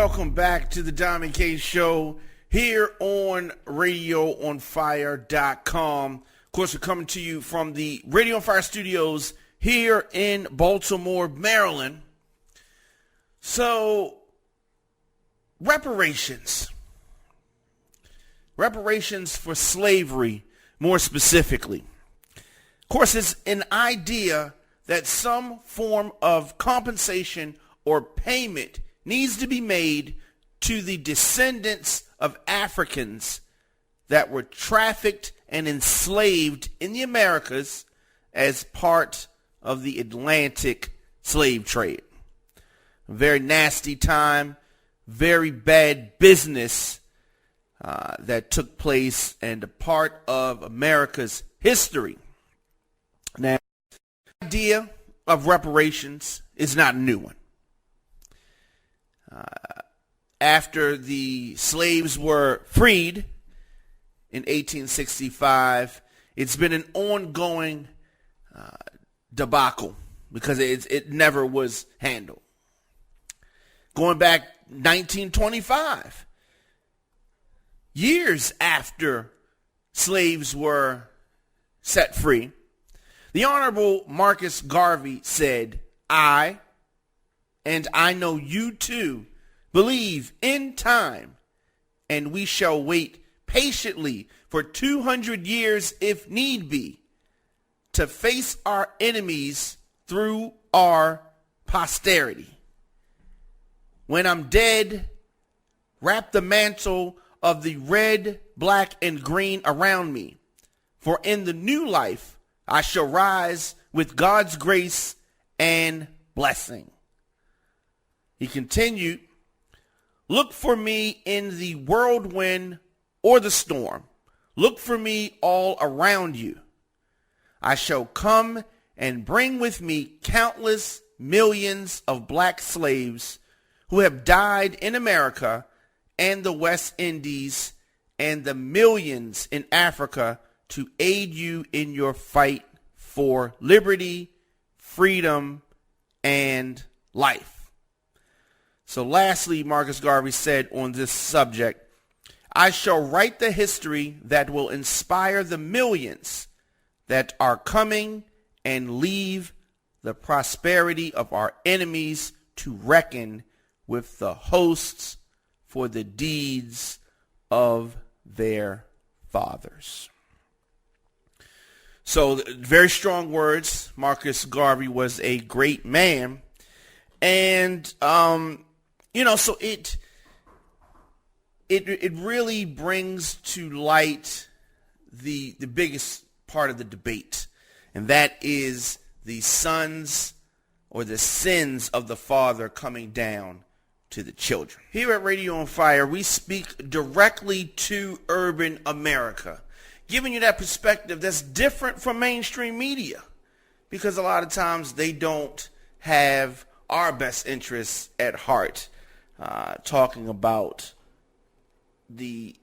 Welcome back to the Diamond K Show here on RadioOnFire.com. Of course, we're coming to you from the Radio on Fire studios here in Baltimore, Maryland. So, reparations. Reparations for slavery, more specifically. Of course, it's an idea that some form of compensation or payment needs to be made to the descendants of Africans that were trafficked and enslaved in the Americas as part of the Atlantic slave trade. A very nasty time, very bad business that took place and a part of America's history. Now, the idea of reparations is not a new one. After the slaves were freed in 1865, it's been an ongoing debacle because it never was handled. Going back 1925, years after slaves were set free, the Honorable Marcus Garvey said, "I, and I know you too, believe in time, and we shall wait patiently for 200 years if need be, to face our enemies through our posterity. When I'm dead, wrap the mantle of the red, black, and green around me, for in the new life I shall rise with God's grace and blessing." He continued, "Look for me in the whirlwind or the storm. Look for me all around you. I shall come and bring with me countless millions of black slaves who have died in America and the West Indies, and the millions in Africa to aid you in your fight for liberty, freedom, and life." So lastly, Marcus Garvey said on this subject, "I shall write the history that will inspire the millions that are coming and leave the prosperity of our enemies to reckon with the hosts for the deeds of their fathers." So very strong words. Marcus Garvey was a great man. And, so it really brings to light the biggest part of the debate, and that is the sons or the sins of the father coming down to the children. Here at Radio on Fire, we speak directly to urban America, giving you that perspective that's different from mainstream media, because a lot of times they don't have our best interests at heart, talking about the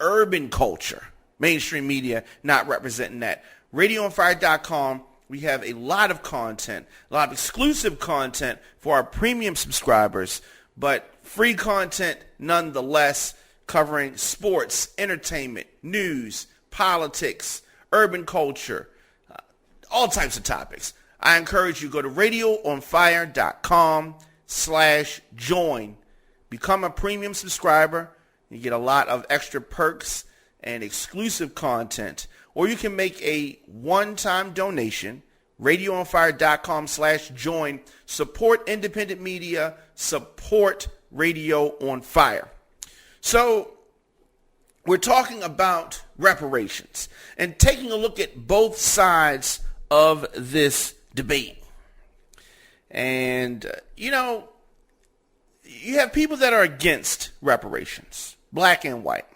urban culture. Mainstream media not representing that. RadioOnFire.com, we have a lot of content, a lot of exclusive content for our premium subscribers, but free content nonetheless, covering sports, entertainment, news, politics, urban culture, all types of topics. I encourage you to go to RadioOnFire.com/join. Become a premium subscriber. You get a lot of extra perks and exclusive content. Or you can make a one-time donation. RadioOnFire.com/join. Support independent media. Support Radio on Fire. So we're talking about reparations and taking a look at both sides of this debate. And, you have people that are against reparations, black and white.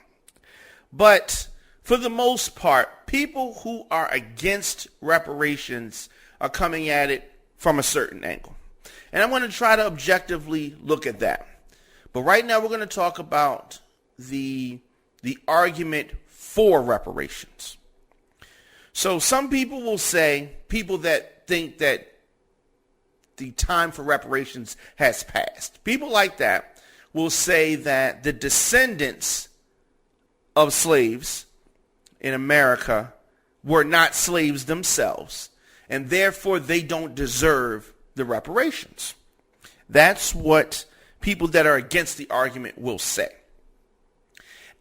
But for the most part, people who are against reparations are coming at it from a certain angle. And I'm going to try to objectively look at that. But right now we're going to talk about the argument for reparations. So some people will say, people that think that the time for reparations has passed, people like that will say that the descendants of slaves in America were not slaves themselves, and therefore they don't deserve the reparations. That's what people that are against the argument will say.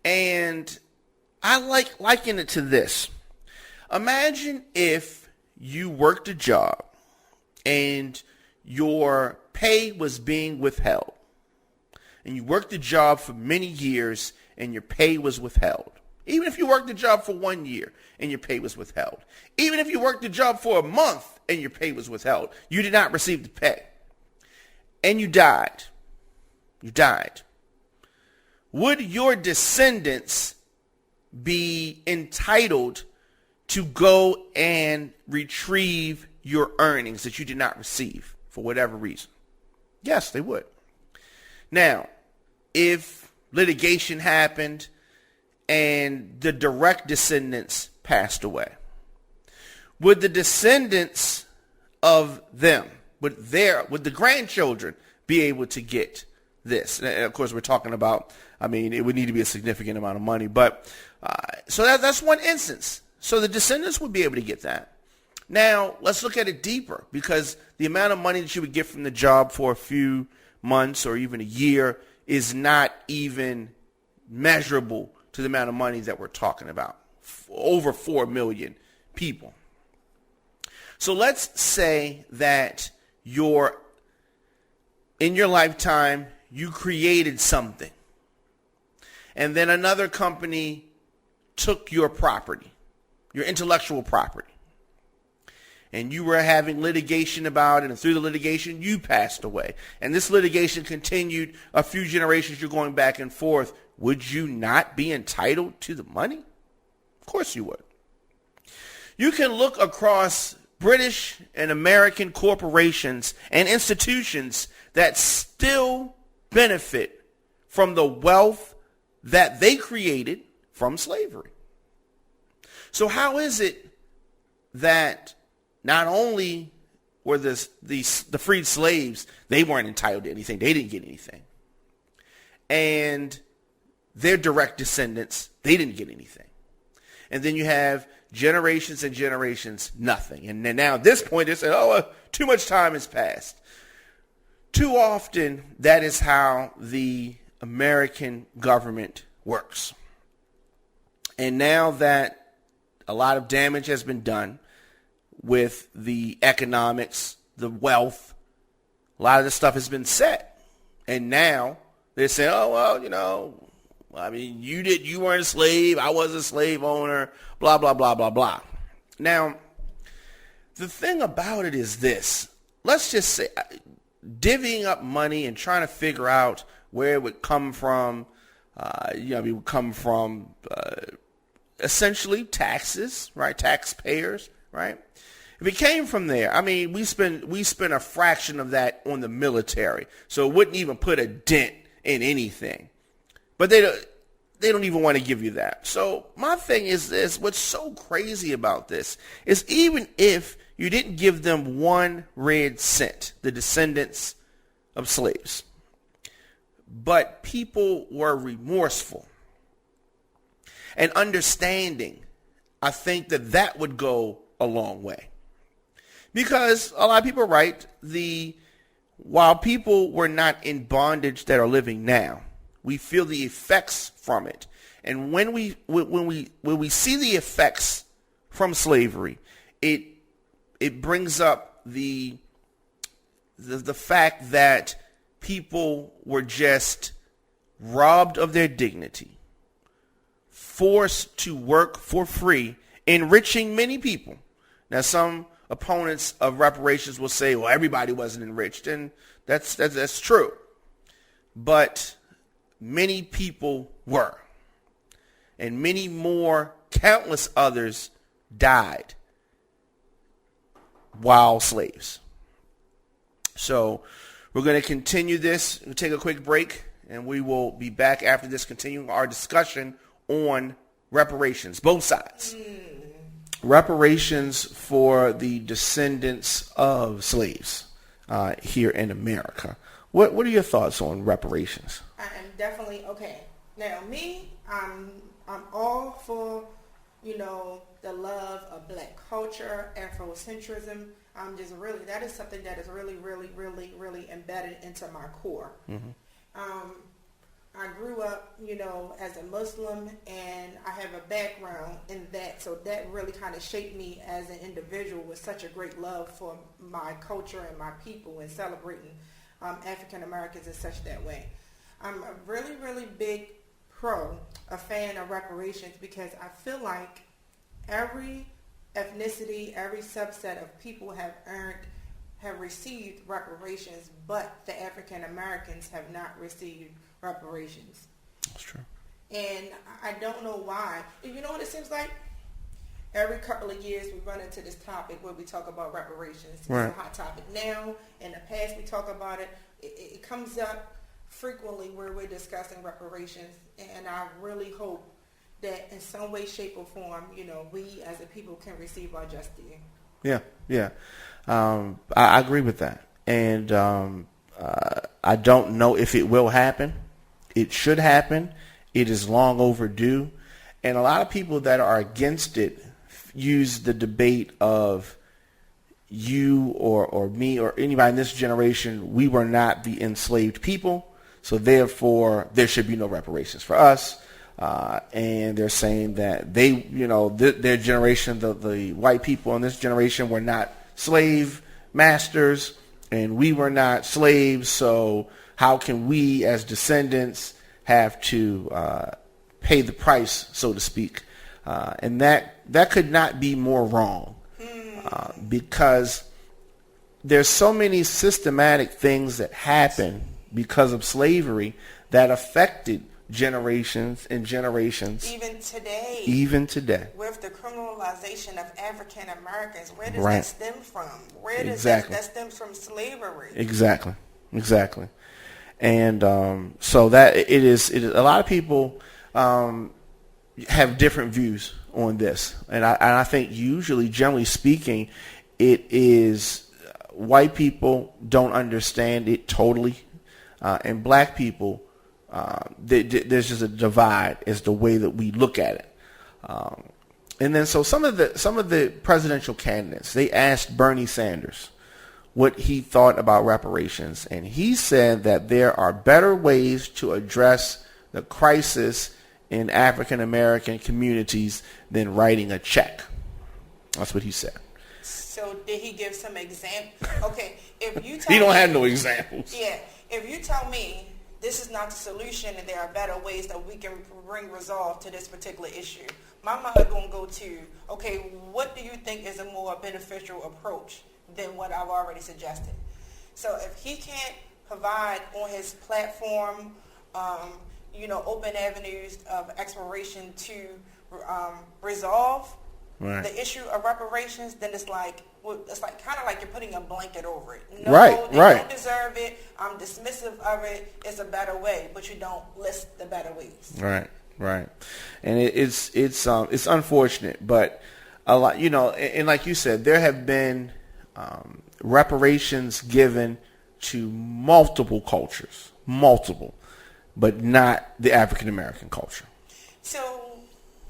And I liken it to this. Imagine if you worked a job and your pay was being withheld. And you worked the job for many years and your pay was withheld. Even if you worked the job for 1 year and your pay was withheld. Even if you worked the job for a month and your pay was withheld. You did not receive the pay. And you died. You died. Would your descendants be entitled to go and retrieve your earnings that you did not receive for whatever reason? Yes, they would. Now, if litigation happened and the direct descendants passed away, would the descendants of them, would the grandchildren be able to get this? And of course, we're talking about, it would need to be a significant amount of money. But so that's one instance. So the descendants would be able to get that. Now, let's look at it deeper, because the amount of money that you would get from the job for a few months or even a year is not even measurable to the amount of money that we're talking about. Over 4 million people. So let's say that in your lifetime, you created something. And then another company took your property, your intellectual property. And you were having litigation about it, and through the litigation, you passed away. And this litigation continued a few generations. You're going back and forth. Would you not be entitled to the money? Of course you would. You can look across British and American corporations and institutions that still benefit from the wealth that they created from slavery. So how is it that not only were the freed slaves, they weren't entitled to anything, they didn't get anything, and their direct descendants, they didn't get anything, and then you have generations and generations, nothing. And then now at this point, they say, too much time has passed. Too often, that is how the American government works. And now that a lot of damage has been done with the economics, the wealth, a lot of this stuff has been set. And now they're saying, you weren't a slave, I was a slave owner, blah, blah, blah, blah, blah. Now, the thing about it is this. Let's just say, divvying up money and trying to figure out where it would come from, it would come from essentially taxes, right? Taxpayers, right? If it came from there, we spend a fraction of that on the military, so it wouldn't even put a dent in anything. But they don't even want to give you that. So my thing is this: what's so crazy about this is even if you didn't give them 1 red cent, the descendants of slaves, but people were remorseful and understanding, I think that would go a long way. Because a lot of people are right, while people were not in bondage that are living now, we feel the effects from it. And when we see the effects from slavery, it brings up the fact that people were just robbed of their dignity, forced to work for free, enriching many people. Now, some opponents of reparations will say, well, everybody wasn't enriched, and that's true. But many people were, and many more, countless others died while slaves. So we're going to continue this. We'll take a quick break, and we will be back after this, continuing our discussion on reparations, both sides. Reparations for the descendants of slaves here in America. What are your thoughts on reparations? I am definitely okay. Now, me, I'm all for, the love of black culture, Afrocentrism. That is something that is really, really, really, really embedded into my core. I grew up, as a Muslim, and I have a background in that, so that really kind of shaped me as an individual with such a great love for my culture and my people and celebrating African Americans in such that way. I'm a really, really big a fan of reparations, because I feel like every ethnicity, every subset of people have received reparations, but the African Americans have not received reparations. That's true. And I don't know why. You know what it seems like? Every couple of years we run into this topic where we talk about reparations. It's a hot topic now. In the past we talk about it. It comes up frequently where we're discussing reparations, and I really hope that in some way, shape, or form, we as a people can receive our just due. Yeah. I agree with that. And I don't know if it will happen. It should happen. It is long overdue. And a lot of people that are against it use the debate of you or me or anybody in this generation, we were not the enslaved people, so therefore there should be no reparations for us. And they're saying that their generation, the white people in this generation, were not slave masters, and we were not slaves, so how can we as descendants have to pay the price, so to speak? And that could not be more wrong, because there's so many systematic things that happen because of slavery that affected generations and generations. Even today. With the criminalization of African Americans, where does that stem from? Where does that stems from slavery? Exactly. And so that it is a lot of people have different views on this, and I think usually, generally speaking, it is white people don't understand it totally, and black people, there's just a divide as the way that we look at it. And then so some of the presidential candidates, they asked Bernie Sanders what he thought about reparations, and he said that there are better ways to address the crisis in African American communities than writing a check. That's what he said. So did he give some examples? Okay, if you tell he don't have no examples. Yeah, if you tell me this is not the solution and there are better ways that we can bring resolve to this particular issue, my mind going to go to, okay, what do you think is a more beneficial approach than what I've already suggested? So if he can't provide on his platform, open avenues of exploration to resolve the issue of reparations, then it's like kind of like you're putting a blanket over it. No, they don't deserve it. I'm dismissive of it. It's a better way, but you don't list the better ways. Right. And it's unfortunate, but a lot, and like you said, there have been reparations given to multiple cultures, but not the African American culture. So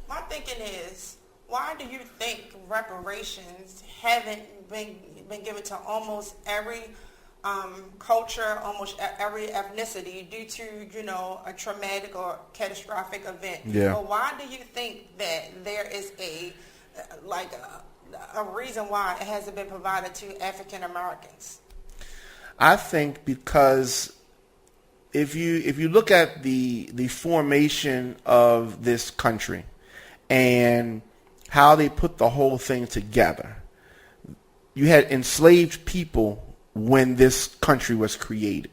my thinking is, why do you think reparations haven't been given to almost every culture, almost every ethnicity due to, a traumatic or catastrophic event? Yeah. But why do you think that there is a reason why it hasn't been provided to African Americans? I think because if you look at the formation of this country and how they put the whole thing together, you had enslaved people when this country was created,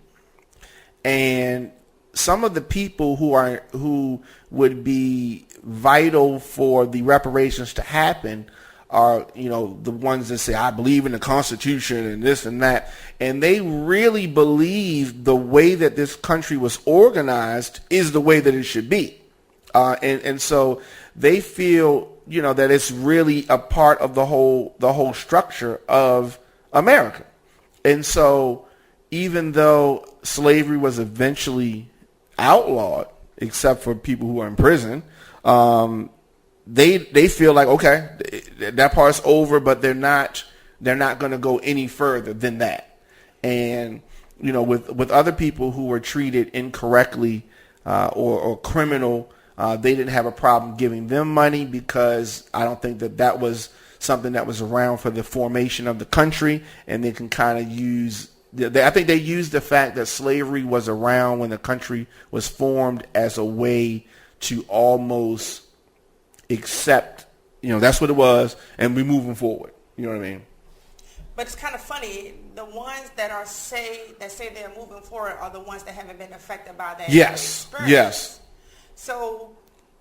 and some of the people who would be vital for the reparations to happen are, the ones that say, I believe in the Constitution and this and that. And they really believe the way that this country was organized is the way that it should be. And so they feel, that it's really a part of the whole structure of America. And so even though slavery was eventually outlawed, except for people who are in prison, they feel like, okay, that part's over, but they're not going to go any further than that. And with other people who were treated incorrectly or criminal, they didn't have a problem giving them money, because I don't think that was something that was around for the formation of the country, and they can kind of use. I think they used the fact that slavery was around when the country was formed as a way to almost accept, that's what it was, and we're moving forward. You know what I mean? But it's kind of funny. The ones that say they're moving forward are the ones that haven't been affected by that experience. Yes. So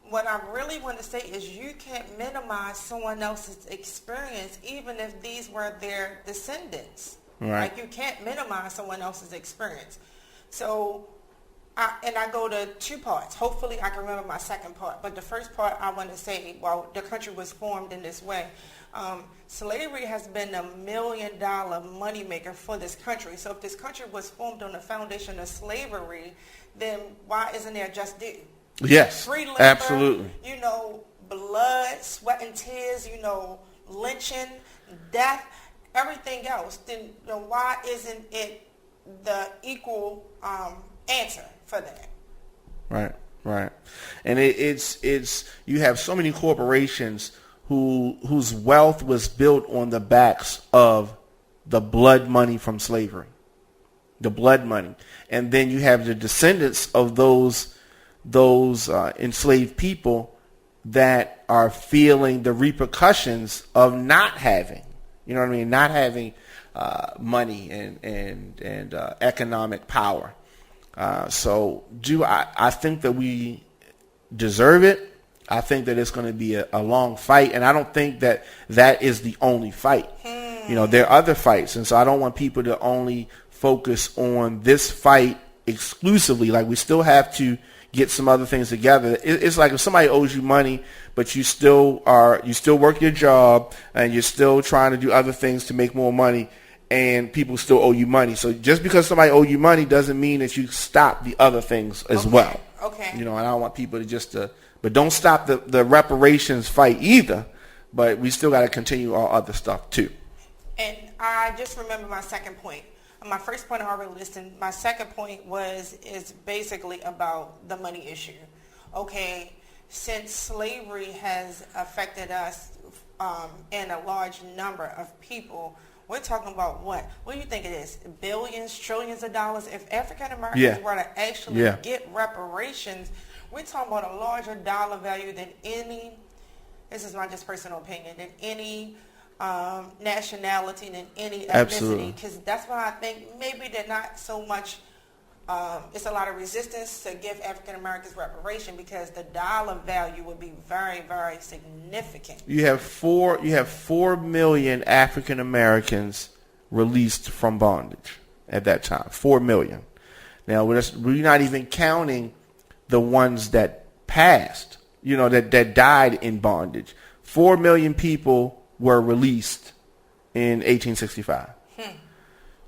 what I really want to say is you can't minimize someone else's experience, even if these were their descendants. Right. Like, you can't minimize someone else's experience. So, I go to two parts. Hopefully I can remember my second part. But the first part I want to say, well, the country was formed in this way. Slavery has been $1 million moneymaker for this country. So if this country was formed on the foundation of slavery, then why isn't there just due? Yes, Free labor, absolutely. Blood, sweat and tears, lynching, death, everything else. Then why isn't it the equal answer for that? Right. And it's you have so many corporations whose wealth was built on the backs of the blood money from slavery, the blood money, and then you have the descendants of those enslaved people that are feeling the repercussions of not having, not having money and economic power. So I think that we deserve it. I think that it's going to be a long fight, and I don't think that is the only fight. There are other fights, and so I don't want people to only focus on this fight exclusively. Like, we still have to get some other things together. It's like if somebody owes you money, but you still work your job and you're still trying to do other things to make more money, and people still owe you money. So just because somebody owe you money doesn't mean that you stop the other things as well. Okay. And I don't want people to but don't stop the reparations fight either. But we still got to continue all other stuff too. And I just remember my second point. My first point I already listed. My second point is basically about the money issue. Okay, since slavery has affected us and a large number of people, we're talking about what? What do you think it is? Billions, trillions of dollars? If African Americans were to actually get reparations, we're talking about a larger dollar value than any, this is my just personal opinion, than any nationality, than any ethnicity. Because that's why I think maybe they're not so much, it's a lot of resistance to give African Americans reparation, because the dollar value would be very, very significant. You have 4 million African Americans released from bondage at that time. 4 million. Now we're not even counting the ones that passed, that died in bondage. 4 million people were released in 1865.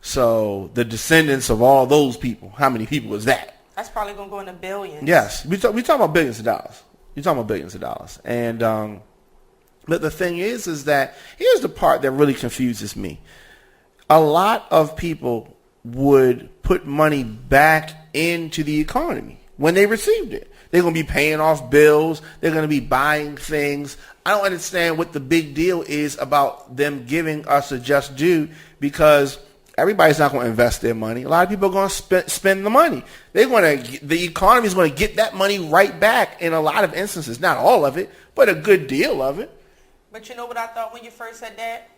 So the descendants of all those people, how many people was that? That's probably going to go in the billions. Yes, we talking about billions of dollars. You're talking about billions of dollars. And but the thing is that here's the part that really confuses me. A lot of people would put money back into the economy when they received it. They're going to be paying off bills. They're going to be buying things. I don't understand what the big deal is about them giving us a just due, because everybody's not going to invest their money. A lot of people are going to spend the money. The economy is going to get that money right back in a lot of instances. Not all of it, but a good deal of it. But you know what I thought when you first said that?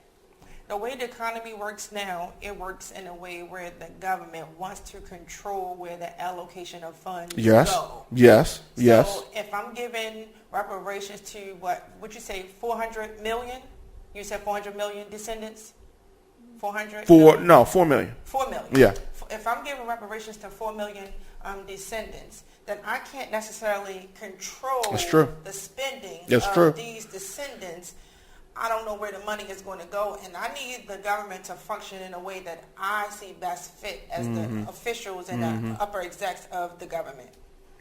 The way the economy works now, it works in a way where the government wants to control where the allocation of funds go. Yes. So if I'm giving reparations to what would you say, 400 million? You said 400 million descendants? 400? 4 million. 4 million. Yeah. If I'm giving reparations to 4 million descendants, then I can't necessarily control the spending of these descendants. I don't know where the money is going to go, and I need the government to function in a way that I see best fit as the officials and the upper execs of the government.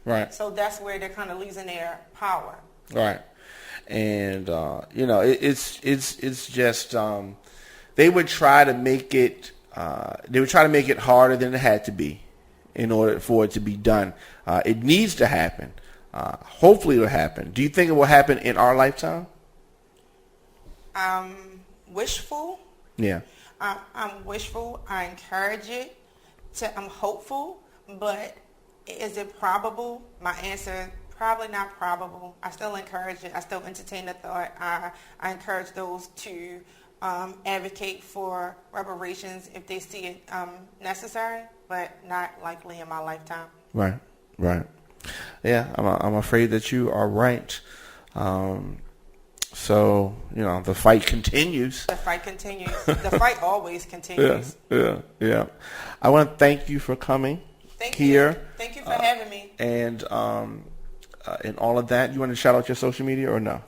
Right. So that's where they're kind of losing their power. Right. And it's just they would try to make it harder than it had to be in order for it to be done. It needs to happen. Hopefully it will happen. Do you think it will happen in our lifetime? I'm wishful. Yeah. I'm wishful. I encourage it. I'm hopeful. But is it probable? My answer, probably not probable. I still encourage it. I still entertain the thought. I encourage those to advocate for reparations if they see it necessary, but not likely in my lifetime. Right. Yeah, I'm afraid that you are right. So, the fight continues. The fight continues. The fight always continues. Yeah. I want to thank you for coming here. Thank you for having me. And all of that, you want to shout out your social media or no?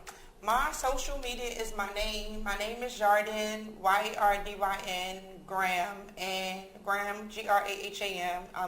My social media is my name. My name is Jardyn, Yardyn, Graham, and Graham, Graham.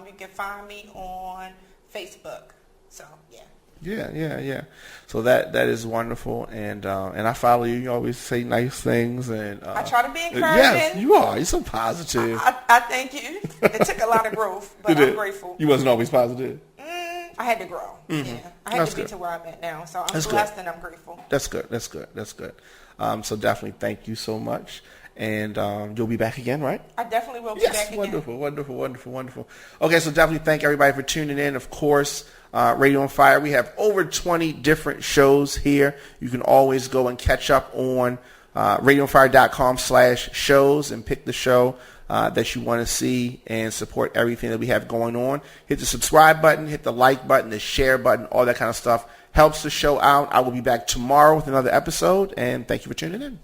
You can find me on Facebook. So, yeah. Yeah. So that is wonderful, and I follow you. You always say nice things, and I try to be encouraging. Yes, you are. You're so positive. I thank you. It took a lot of growth, but I'm grateful. You wasn't always positive. I had to grow. Yeah, I had to be to where I'm at now. So I'm blessed and I'm grateful. That's good. So definitely thank you so much. And you'll be back again, right? I definitely will be back again. Wonderful. Okay, so definitely thank everybody for tuning in. Of course, Radio on Fire, we have over 20 different shows here. You can always go and catch up on radioonfire.com/shows and pick the show that you want to see and support everything that we have going on. Hit the subscribe button, hit the like button, the share button, all that kind of stuff. Helps the show out. I will be back tomorrow with another episode, and thank you for tuning in.